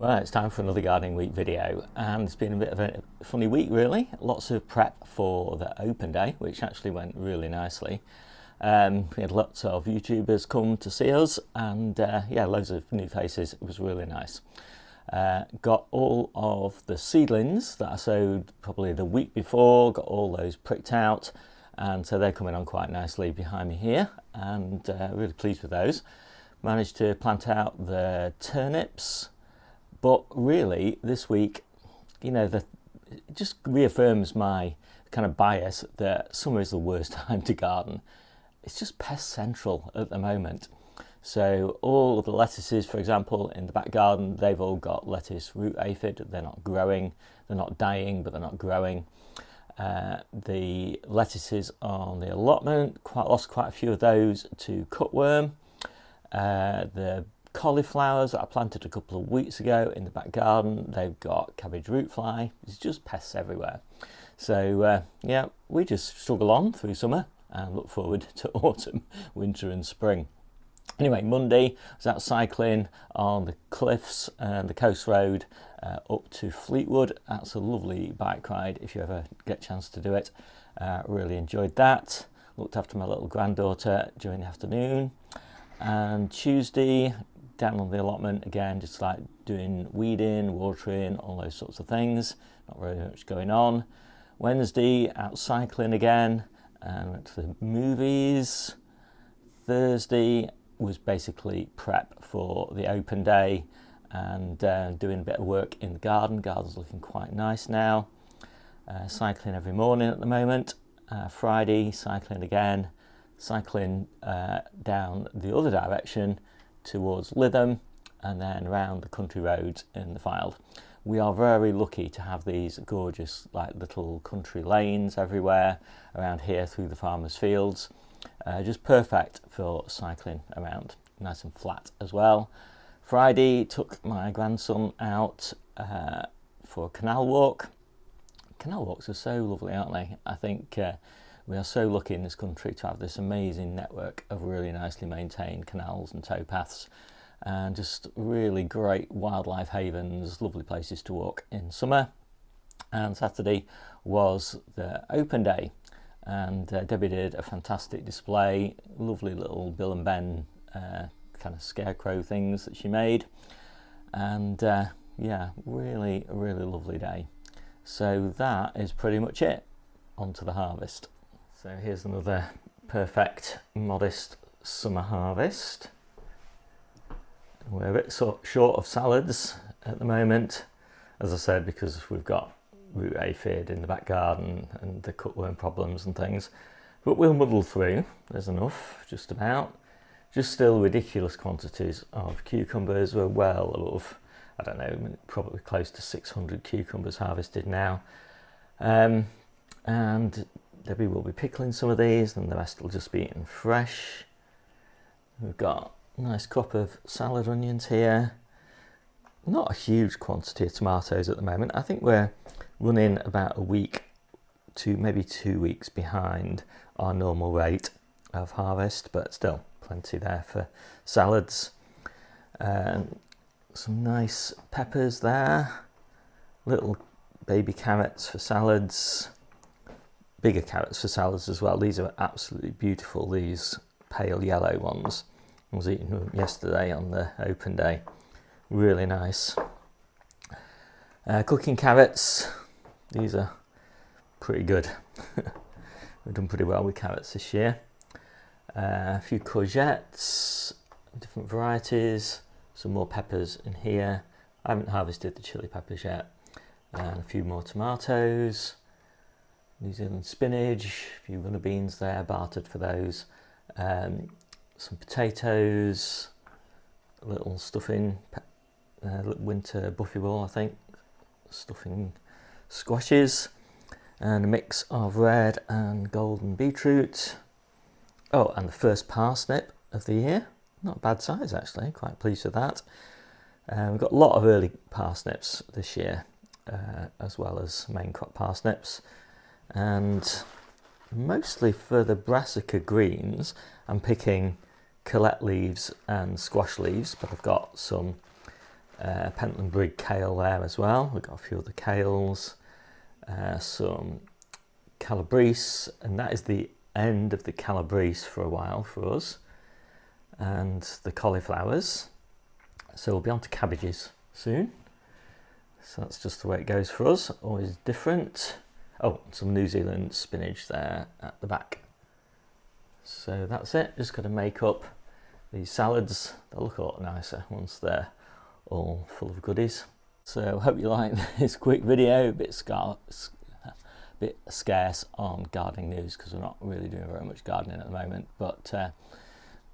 Well, it's time for another gardening week video, and it's been a bit of a funny week really. Lots of prep for the open day, which actually went really nicely. We had lots of YouTubers come to see us, and yeah, loads of new faces. It was really nice. Got all of the seedlings that I sowed probably the week before, got all those pricked out, and so they're coming on quite nicely behind me here, and really pleased with those. Managed to plant out the turnips. But really, this week, you know, it just reaffirms my kind of bias that summer is the worst time to garden. It's just pest central at the moment. So all of the lettuces, for example, in the back garden, they've all got lettuce root aphid. They're not growing. They're not dying, but they're not growing. The lettuces on the allotment, lost quite a few of those to cutworm. The cauliflowers that I planted a couple of weeks ago in the back garden, they've got cabbage root fly. It's just pests everywhere. So yeah, we just struggle on through summer and look forward to autumn, winter and spring. Anyway, Monday I was out cycling on the cliffs and the coast road up to Fleetwood. That's a lovely bike ride if you ever get a chance to do it. Really enjoyed that. Looked after my little granddaughter during the afternoon. And Tuesday, down on the allotment again, just like doing weeding, watering, all those sorts of things. Not really much going on. Wednesday, out cycling again, and went to the movies. Thursday was basically prep for the open day and doing a bit of work in the garden. Garden's looking quite nice now. Cycling every morning at the moment. Friday, cycling again. Cycling down the other direction towards Lytham and then around the country roads in the Fylde. We are very lucky to have these gorgeous like little country lanes everywhere around here through the farmers' fields. Just perfect for cycling around, nice and flat as well. Friday took my grandson out for a canal walk. Canal walks are so lovely, aren't they? I think we are so lucky in this country to have this amazing network of really nicely maintained canals and towpaths and just really great wildlife havens, lovely places to walk in summer. And Saturday was the open day, and Debbie did a fantastic display, lovely little Bill and Ben kind of scarecrow things that she made, and yeah, really lovely day. So that is pretty much it. On to the harvest. So here's another perfect, modest summer harvest. We're a bit short of salads at the moment, as I said, because we've got root aphid in the back garden and the cutworm problems and things. But we'll muddle through. There's enough, just about. Just still ridiculous quantities of cucumbers. We're well above, I don't know, probably close to 600 cucumbers harvested now. And Debbie will be pickling some of these, and the rest will just be eaten fresh. We've got a nice crop of salad onions here. Not a huge quantity of tomatoes at the moment. I think we're running about a week to maybe 2 weeks behind our normal rate of harvest, but still plenty there for salads. Some nice peppers there. Little baby carrots for salads. Bigger carrots for salads as well. These are absolutely beautiful, these pale yellow ones. I was eating them yesterday on the open day. Really nice. Cooking carrots. These are pretty good. We've done pretty well with carrots this year. A few courgettes, different varieties. Some more peppers in here. I haven't harvested the chili peppers yet. And a few more tomatoes. New Zealand spinach, a few runner beans there, bartered for those. Some potatoes, a little stuffing, winter buffybull, I think, stuffing squashes, and a mix of red and golden beetroot. Oh, and the first parsnip of the year. Not a bad size actually, quite pleased with that. We've got a lot of early parsnips this year, as well as main crop parsnips. And mostly for the brassica greens, I'm picking Colette leaves and squash leaves, but I've got some Pentland Brig kale there as well. We've got a few other kales, some calabrese, and that is the end of the calabrese for a while for us, and the cauliflowers. So we'll be on to cabbages soon. So that's just the way it goes for us, always different. Oh, some New Zealand spinach there at the back. So that's it, just got to make up these salads. They'll look a lot nicer once they're all full of goodies. So hope you like this quick video, a bit scarce on gardening news because we're not really doing very much gardening at the moment, but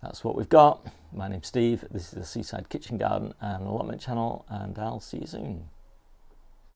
that's what we've got. My name's Steve, this is the Seaside Kitchen Garden and Allotment channel, and I'll see you soon.